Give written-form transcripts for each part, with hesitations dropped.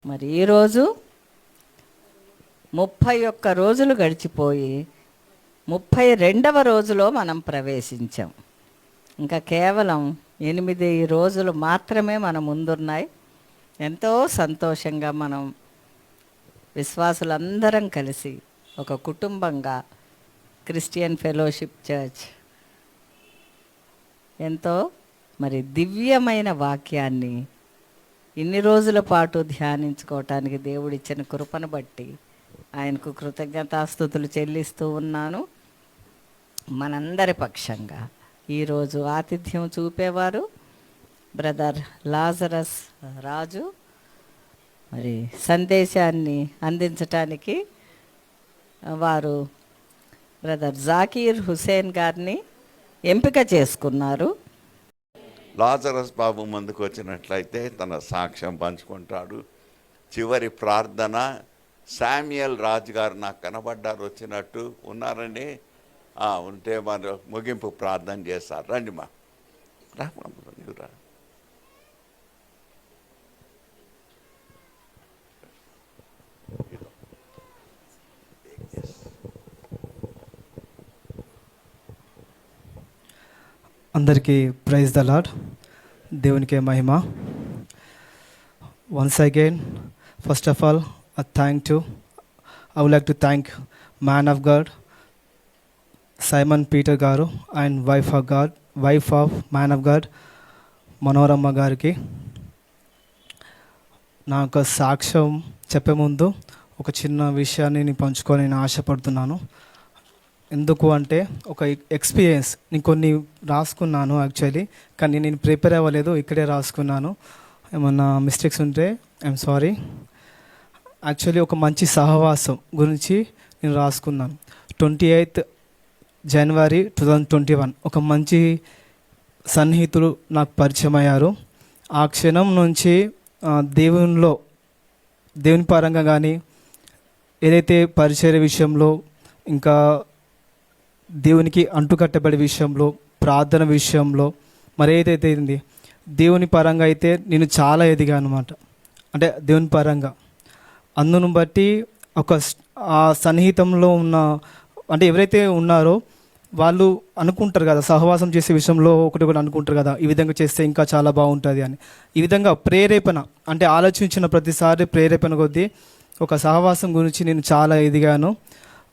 మరి ఈరోజు 31 రోజులు గడిచిపోయి 32వ రోజులో మనం ప్రవేశించాం. ఇంకా కేవలం 8 రోజులు మాత్రమే మన ముందున్నాయి. ఎంతో సంతోషంగా మనం విశ్వాసులందరం కలిసి ఒక కుటుంబంగా క్రిస్టియన్ ఫెలోషిప్ చర్చ్ ఎంతో మరి దివ్యమైన వాక్యాన్ని ఇన్ని రోజుల పాటు ధ్యానించుకోవటానికి దేవుడిచ్చిన కృపను బట్టి ఆయనకు కృతజ్ఞతాస్తుతులు చెల్లిస్తూ ఉన్నాను. మనందరి పక్షంగా ఈరోజు ఆతిథ్యం చూపేవారు బ్రదర్ లాజరస్ రాజు. మరి సందేశాన్ని అందించటానికి వారు బ్రదర్ జాకీర్ హుసేన్ గారిని ఎంపిక చేసుకున్నారు. లాజరస్ బాబు ముందుకు వచ్చినట్లయితే తన సాక్ష్యం పంచుకుంటాడు. చివరి ప్రార్థన శామ్యుయల్ రాజు గారు నాకు కనబడ్డారు, వచ్చినట్టు ఉన్నారండి. ఉంటే మరి ముగింపు ప్రార్థన చేస్తారు. రండి మా రా. అందరికీ ప్రైజ్ ద లార్డ్. దేవునికే మహిమ. Once again first of all I would like to thank man of God Simon Peter గారు and wife of man of God Manoramma గారికి. నా యొక్క సాక్ష్యం చెప్పే ముందు ఒక చిన్న విషయాన్ని నేను పంచుకొని నేను ఆశపడుతున్నాను. ఎందుకు అంటే ఒక ఎక్స్పీరియన్స్ నేను కొన్ని రాసుకున్నాను యాక్చువల్లీ, కానీ నేను ప్రిపేర్ అవ్వలేదు, ఇక్కడే రాసుకున్నాను. ఏమన్నా మిస్టేక్స్ ఉంటే ఐఎమ్ సారీ. యాక్చువల్లీ ఒక మంచి సహవాసం గురించి నేను రాసుకున్నాను. 28 జనవరి 2021 ఒక మంచి సన్నిహితులు నాకు పరిచయం అయ్యారు. ఆ క్షణం నుంచి దేవుని పరంగా కానీ ఏదైతే పరిచయ విషయంలో, ఇంకా దేవునికి అంటుకట్టబడే విషయంలో, ప్రార్థన విషయంలో, మరి ఏదైతే ఉంది దేవుని పరంగా అయితే నేను చాలా ఎదిగాను అనమాట. అంటే దేవుని పరంగా అందును బట్టి ఆ సన్నిహితంలో ఉన్న అంటే ఎవరైతే ఉన్నారో వాళ్ళు అనుకుంటారు కదా, సహవాసం చేసే విషయంలో ఒకటి అనుకుంటారు కదా, ఈ విధంగా చేస్తే ఇంకా చాలా బాగుంటుంది అని. ఈ విధంగా ప్రేరేపణ అంటే ఆలోచించిన ప్రతిసారి ప్రేరేపణ కొద్దీ ఒక సహవాసం గురించి నేను చాలా ఎదిగాను.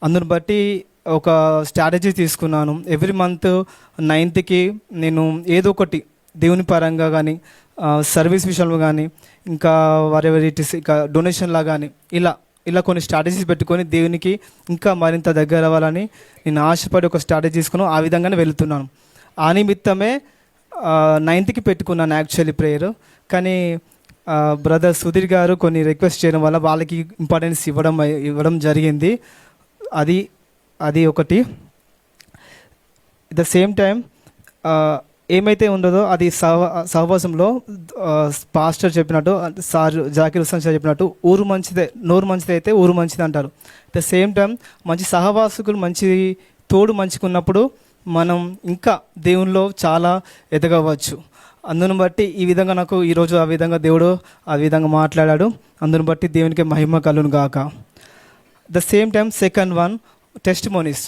అందును బట్టి ఒక స్ట్రాటజీ తీసుకున్నాను. ఎవ్రీ మంత్ 9th నేను ఏదో ఒకటి దేవుని పరంగా కానీ, సర్వీస్ విషయంలో కానీ, ఇంకా వారెవరిటీస్ ఇంకా డొనేషన్లా కానీ ఇలా కొన్ని స్ట్రాటజీస్ పెట్టుకొని దేవునికి ఇంకా మరింత దగ్గర అవ్వాలని నేను ఆశపడి ఒక స్ట్రాటజీ తీసుకున్నాను. ఆ విధంగానే వెళుతున్నాను. ఆ నిమిత్తమే 9th పెట్టుకున్నాను యాక్చువల్లీ ప్రేయర్. కానీ బ్రదర్ సుధీర్ గారు కొన్ని రిక్వెస్ట్ చేయడం వల్ల వాళ్ళకి ఇంపార్టెన్స్ ఇవ్వడం జరిగింది. అది ఒకటి. ద సేమ్ టైం ఏమైతే ఉండదో అది సహవాసంలో పాస్టర్ చెప్పినట్టు, సార్ జాకీర్ హుసేన్ సార్ చెప్పినట్టు నోరు మంచిదే అయితే ఊరు మంచిది అంటారు. ద సేమ్ టైం మంచి సహవాసకులు తోడు మంచిగున్నప్పుడు మనం ఇంకా దేవునిలో చాలా ఎదగవచ్చు. అందును బట్టి ఈ విధంగా నాకు ఈరోజు ఆ విధంగా దేవుడు ఆ విధంగా మాట్లాడాడు. అందును బట్టి దేవునికి మహిమ కలుగును గాక. The same time second one testimonies.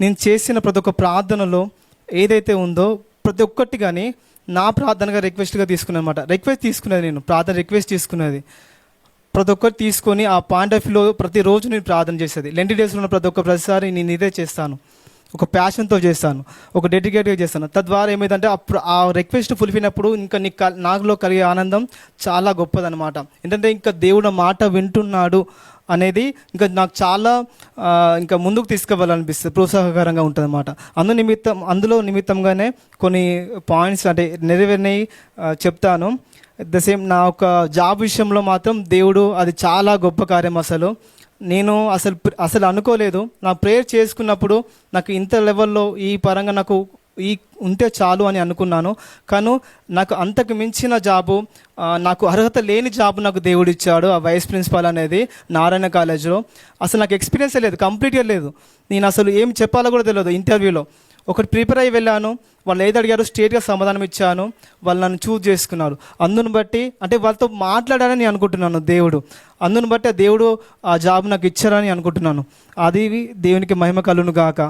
నేను చేసిన ప్రతి ఒక్క ప్రార్థనలో ఏదైతే ఉందో ప్రతి ఒక్కటి కానీ నా ప్రార్థనగా రిక్వెస్ట్గా తీసుకున్నాను అనమాట. నేను ప్రార్థన రిక్వెస్ట్ తీసుకున్నది ప్రతి ఒక్కటి తీసుకొని ఆ పాయింట్ ఆఫ్ వ్యూలో ప్రతిరోజు నేను ప్రార్థన చేసేది. లెంటి డేస్లో ఉన్న ప్రతిసారి నేను ఇదే చేస్తాను, ఒక ప్యాషన్తో చేస్తాను, ఒక డెడికేట్గా చేస్తాను. తద్వారా ఏమైందంటే ఆ రిక్వెస్ట్ ఫుల్ఫిల్ ఇంకా నాకులో కలిగే ఆనందం చాలా గొప్పదనమాట. ఏంటంటే ఇంకా దేవుడు మాట వింటున్నాడు అనేది ఇంకా నాకు చాలా ఇంకా ముందుకు తీసుకువెళ్ళాలనిపిస్తుంది, ప్రోత్సాహకరంగా ఉంటుంది అన్నమాట. అందులో నిమిత్తంగానే కొన్ని పాయింట్స్ అంటే నెరవేరినవి చెప్తాను. ద సేమ్ నా ఒక జాబ్ విషయంలో మాత్రం దేవుడు అది చాలా గొప్ప కార్యం. నేను అసలు అనుకోలేదు. నా ప్రేయర్ చేసుకున్నప్పుడు నాకు ఇంత లెవెల్లో ఈ పరంగా నాకు ఉంటే చాలు అని అనుకున్నాను. కానీ నాకు అంతకు మించిన జాబు, నాకు అర్హత లేని జాబు నాకు దేవుడు ఇచ్చాడు. ఆ వైస్ ప్రిన్సిపాల్ అనేది నారాయణ కాలేజ్లో. అసలు నాకు ఎక్స్పీరియన్సే లేదు, కంప్లీట్గా లేదు. నేను అసలు ఏం చెప్పాలో కూడా తెలియదు. ఇంటర్వ్యూలో ఒకటి ప్రిపేర్ అయ్యి వెళ్ళాను, వాళ్ళు ఏది అడిగారో స్ట్రేట్గా సమాధానం ఇచ్చాను, వాళ్ళు నన్ను చూజ్ చేసుకున్నారు. అందును బట్టి అంటే వాళ్ళతో మాట్లాడాలని నేను అనుకుంటున్నాను దేవుడు, అందును బట్టి ఆ దేవుడు ఆ జాబ్ నాకు ఇచ్చారని అనుకుంటున్నాను. అది దేవునికి మహిమ కలుగును గాక.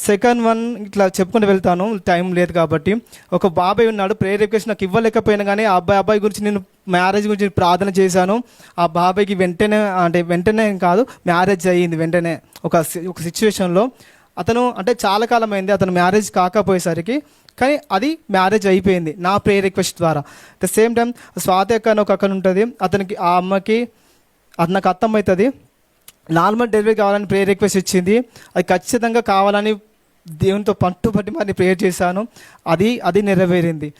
సెకండ్ వన్ ఇట్లా చెప్పుకుంటూ వెళ్తాను, టైం లేదు కాబట్టి. ఒక బాబాయ్ ఉన్నాడు, ప్రేయర్ రిక్వెస్ట్ నాకు ఇవ్వలేకపోయినా కానీ ఆ అబ్బాయి గురించి నేను మ్యారేజ్ గురించి ప్రార్థన చేశాను. ఆ బాబాయ్కి వెంటనే కాదు, మ్యారేజ్ అయ్యింది వెంటనే. ఒక సిచ్యువేషన్లో అతను అంటే చాలా కాలం అయింది అతను మ్యారేజ్ కాకపోయేసరికి, కానీ అది మ్యారేజ్ అయిపోయింది నా ప్రేయర్ రిక్వెస్ట్ ద్వారా. At the same time Swathi అక్క అని ఒక అక్కడ ఉంటుంది, అతనికి ఆ అమ్మకి అది నాకు అర్థమవుతుంది, నార్మల్ డెలివరీ కావాలని ప్రేయర్ రిక్వెస్ట్ ఇచ్చింది. అది ఖచ్చితంగా కావాలని దేవునితో పట్టుబట్టి మరి ప్రేయర్ చేశాను, అది నెరవేరింది.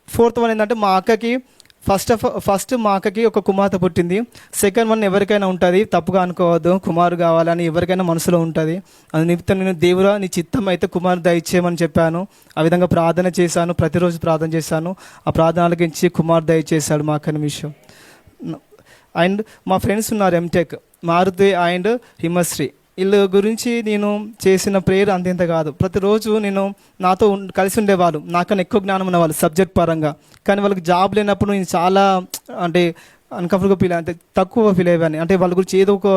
ఫోర్త్ వన్ ఏంటంటే మా అక్కకి ఫస్ట్ మా అక్కకి ఒక కుమార్తె పుట్టింది. సెకండ్ వన్ ఎవరికైనా ఉంటుంది, తప్పుగా అనుకోవద్దు, కుమారు కావాలని ఎవరికైనా మనసులో ఉంటుంది. అది నిమిత్తం నేను దేవుడా నీ చిత్తం అయితే కుమారు దయచేయమని చెప్పాను. ఆ విధంగా ప్రార్థన చేశాను, ప్రతిరోజు ప్రార్థన చేశాను. ఆ ప్రార్థనలకి ఇచ్చి కుమారు దయచేశాడు మా అక్కని విషయం. అండ్ మా ఫ్రెండ్స్ ఉన్నారు ఎంటెక్, మారుతి అండ్ హిమశ్రీ, వీళ్ళ గురించి నేను చేసిన ప్రేయర్ అంతేంత కాదు. ప్రతిరోజు నేను నాతో కలిసి ఉండేవాళ్ళు, నాకన్నా ఎక్కువ జ్ఞానం ఉన్నవాళ్ళు సబ్జెక్ట్ పరంగా, కానీ వాళ్ళకి జాబ్ లేనప్పుడు నేను చాలా అంటే అన్కంఫర్టబుల్గా ఫీల్ అంటే తక్కువ ఫీల్ అయ్యాను. అంటే వాళ్ళ గురించి ఏదో ఒక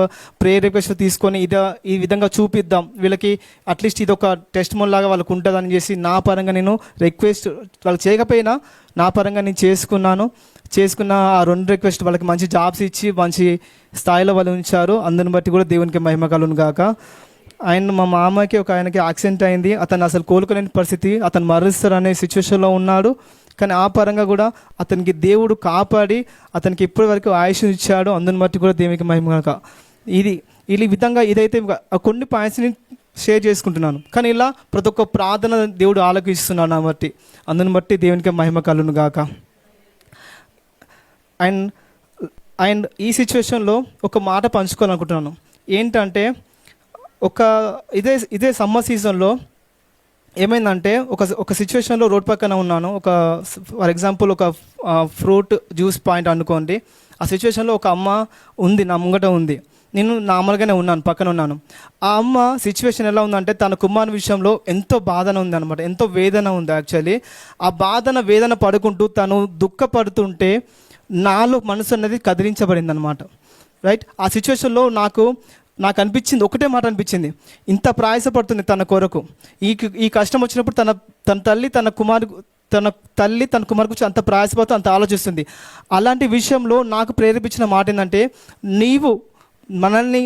ప్రేయర్ రిక్వెస్ట్ తీసుకొని ఈ విధంగా చూపిద్దాం వీళ్ళకి, అట్లీస్ట్ ఇది ఒక టెస్ట్ మోడ్ లాగా వాళ్ళకు ఉంటుందని చేసి నా పరంగా నేను రిక్వెస్ట్ వాళ్ళు చేయకపోయినా నా పరంగా నేను చేసుకున్న ఆ 2 రిక్వెస్ట్ వాళ్ళకి మంచి జాబ్స్ ఇచ్చి మంచి స్థాయిలో వాళ్ళు ఉంచారు. అందుని బట్టి కూడా దేవునికి మహిమ కలుగును గాక. అండ్ మా మామకి ఒక ఆయనకి యాక్సిడెంట్ అయింది, అతను అసలు కోలుకోలేని పరిస్థితి, అతను మరణిస్తారు అనే సిచ్యువేషన్లో ఉన్నాడు. కానీ ఆ పరంగా కూడా అతనికి దేవుడు కాపాడి అతనికి ఇప్పటి వరకు ఆయుష్ ఇచ్చాడు. అందుని బట్టి కూడా దేవునికి మహిమ కలుగును గాక. ఈ విధంగా ఇదైతే కొన్ని పాయింట్స్ని షేర్ చేసుకుంటున్నాను, కానీ ఇలా ప్రతి ఒక్క ప్రార్థన దేవుడు ఆలకిస్తున్నాడు నా బట్టి. అందుని బట్టి దేవునికి మహిమ కలుగును గాక. అండ్ ఈ సిచ్యువేషన్లో ఒక మాట పంచుకోవాలనుకుంటున్నాను. ఏంటంటే ఇదే సమ్మర్ సీజన్లో ఏమైందంటే ఒక సిచ్యువేషన్లో రోడ్ పక్కన ఉన్నాను. ఫర్ ఎగ్జాంపుల్ ఒక ఫ్రూట్ జ్యూస్ పాయింట్ అనుకోండి. ఆ సిచ్యువేషన్లో ఒక అమ్మ ఉంది, నా ముంగట ఉంది, నేను నార్మల్గానే ఉన్నాను, పక్కన ఉన్నాను. ఆ అమ్మ సిచ్యువేషన్ ఎలా ఉందంటే తన కుమారుని విషయంలో ఎంతో బాధన ఉంది అనమాట, ఎంతో వేదన ఉంది. యాక్చువల్లీ ఆ వేదన పడుకుంటూ తను దుఃఖపడుతుంటే నాలో మనసు అనేది కదిలించబడింది అనమాట. రైట్, ఆ సిచ్యువేషన్లో నాకు అనిపించింది, ఒకటే మాట అనిపించింది, ఇంత ప్రయాసపడుతుంది తన కొరకు, ఈ కష్టం వచ్చినప్పుడు తన తల్లి తన కుమారు గురించి అంత ప్రయాసపడుతూ అంత ఆలోచిస్తుంది. అలాంటి విషయంలో నాకు ప్రేరేపించిన మాట ఏంటంటే, నీవు మనల్ని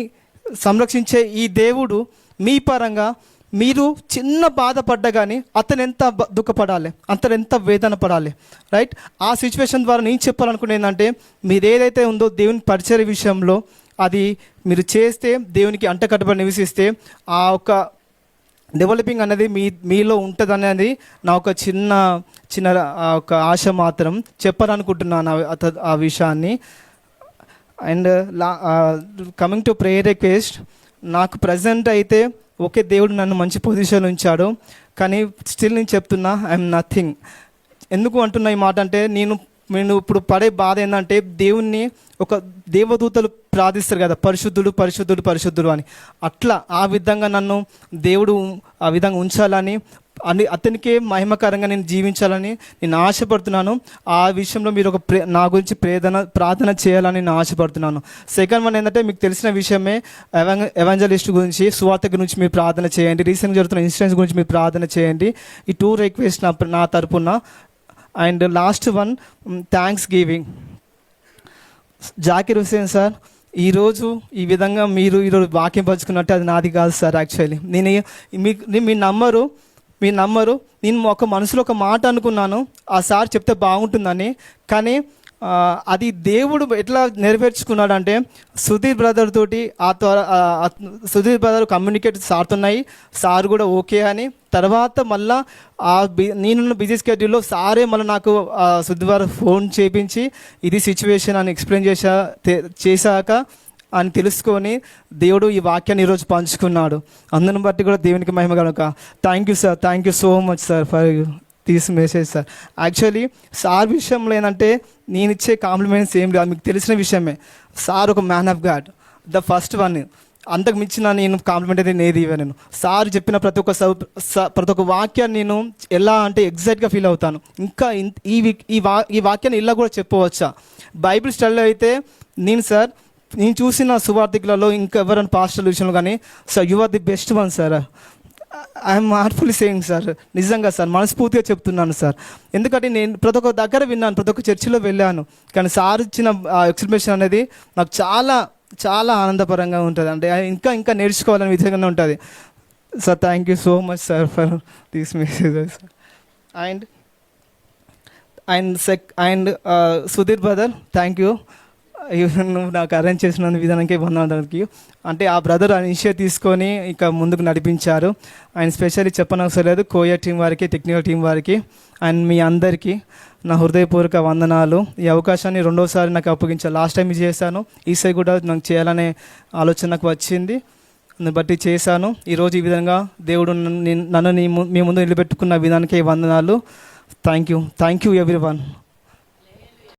సంరక్షించే ఈ దేవుడు మీ పరంగా మీరు చిన్న బాధపడ్డా కానీ అతను ఎంత దుఃఖపడాలి, అతను ఎంత వేదన పడాలి. రైట్, ఆ సిచ్యువేషన్ ద్వారా నేను చెప్పాలనుకునే ఏంటంటే, మీరు ఏదైతే ఉందో దేవుని పరిచర్య విషయంలో అది మీరు చేస్తే, దేవునికి అంటకట్టుబడి నివసిస్తే ఆ ఒక డెవలపింగ్ అనేది మీలో ఉంటుంది అనేది నా ఒక చిన్న ఒక ఆశ మాత్రం చెప్పాలనుకుంటున్నాను ఆ విషయాన్ని. And coming to prayer request, నాకు ప్రజెంట్ అయితే ఓకే దేవుడు నన్ను మంచి పొజిషన్ ఉంచాడు, కానీ స్టిల్ నేను చెప్తున్నా ఐఎమ్ నథింగ్. ఎందుకు అంటున్నా ఈ మాట అంటే, నేను ఇప్పుడు పడే బాధ ఏంటంటే, దేవుణ్ణి ఒక దేవదూతలు ప్రార్థిస్తారు కదా, పరిశుద్ధుడు పరిశుద్ధుడు పరిశుద్ధుడు అని, అట్లా ఆ విధంగా నన్ను దేవుడు ఆ విధంగా ఉంచాలని, అతనికే మహిమకరంగా నేను జీవించాలని నేను ఆశపడుతున్నాను. ఆ విషయంలో మీరు నా గురించి ప్రార్థన చేయాలని నేను ఆశపడుతున్నాను. సెకండ్ వన్ ఏంటంటే, మీకు తెలిసిన విషయమే, ఎవాంజలిస్ట్ గురించి, సువార్త గురించి మీరు ప్రార్థన చేయండి. రీసెంట్గా జరుగుతున్న ఇన్సిడెంట్స్ గురించి మీరు ప్రార్థన చేయండి. ఈ 2 రిక్వెస్ట్ నా తరపున. And last one, thanks giving. Zakir Hussain sir, ఈరోజు ఈ విధంగా మీరు ఈరోజు వాక్యం పంచుకున్నట్టే అది నాది కాదు సార్. యాక్చువల్లీ మీరు నమ్మరు, నేను ఒక మనసులో ఒక మాట అనుకున్నాను, ఆ సార్ చెప్తే బాగుంటుందని, కానీ అది దేవుడు ఎట్లా నెరవేర్చుకున్నాడు అంటే, సుధీర్ బ్రదర్ తోటి సుధీర్ బ్రదర్ కమ్యూనికేట్ సారుతున్నాయి, సార్ కూడా ఓకే అని. తర్వాత మళ్ళా నేనున్న బిజీ స్కెడ్యూల్లో సారే మళ్ళీ నాకు సుధీర్ బ్రదర్ ఫోన్ చేయించి ఇది సిచ్యువేషన్ అని ఎక్స్ప్లెయిన్ చేశాక అని తెలుసుకొని దేవుడు ఈ వాక్యాన్ని ఈరోజు పంచుకున్నాడు. అందుని బట్టి కూడా దేవునికి మహిమ కనుక. Thank you sir, thank you so much sir for this message sir. Actually sir విషయంలో ఏంటంటే, నేను ఇచ్చే కాంప్లిమెంట్స్ ఏం లేదు, మీకు తెలిసిన విషయమే. సార్ ఒక man of God, the first one. అంతకు మించిన నేను కాంప్లిమెంట్ అయితే నేది ఇవ్వను. సార్ చెప్పిన ప్రతి ఒక్క వాక్యాన్ని నేను ఎలా అంటే ఎగ్జాక్ట్గా ఫీల్ అవుతాను. ఇంకా ఈ వాక్యాన్ని ఇలా కూడా చెప్పవచ్చా? బైబిల్ స్టడీలో అయితే నేను చూసిన సువార్థికులలో ఇంకా ఎవరైనా పాస్టర్ల విషయంలో కానీ sir you are the best one sir. I'm heartfully saying sir, నిజంగా సార్, మనస్ఫూర్తిగా చెప్తున్నాను సార్. ఎందుకంటే నేను ప్రతి ఒక్క దగ్గర విన్నాను, ప్రతి ఒక్క చర్చిలో వెళ్ళాను, కానీ సార్ ఇచ్చిన ఎక్స్ప్లెనేషన్ అనేది నాకు చాలా చాలా ఆనందపరంగా ఉంటుంది. అంటే ఇంకా ఇంకా నేర్చుకోవాలనే విధంగానే ఉంటుంది sir. Thank you so much sir for these messages. And Sudheer brother, thank you. నువ్వు నాకు అరేంజ్ చేసిన విధానానికి వందనాలు. అంటే ఆ బ్రదర్ ఇనిషియేట్ తీసుకొని ఇక ముందుకు నడిపించారు. ఆయన స్పెషల్లీ చెప్పనవసరం లేదు, కోయా టీం వారికి, టెక్నికల్ టీం వారికి అండ్ మీ అందరికీ నా హృదయపూర్వక వందనాలు. ఈ అవకాశాన్ని రెండోసారి నాకు అప్పగించాను. లాస్ట్ టైం ఇది చేశాను, ఈసారి కూడా నాకు చేయాలనే ఆలోచన నాకు వచ్చింది, దాన్ని బట్టి చేశాను. ఈరోజు ఈ విధంగా దేవుడు నన్ను మీ ముందు నిలబెట్టుకున్న విధానానికి వందనాలు. Thank you everyone.